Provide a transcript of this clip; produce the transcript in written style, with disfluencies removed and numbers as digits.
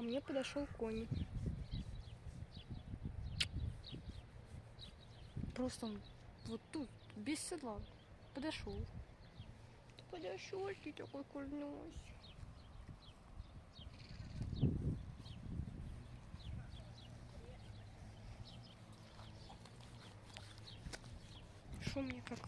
ко мне подошел конь. Просто он вот тут, без седла, подошел. Ты подошел, ты такой курнос. Шо мне как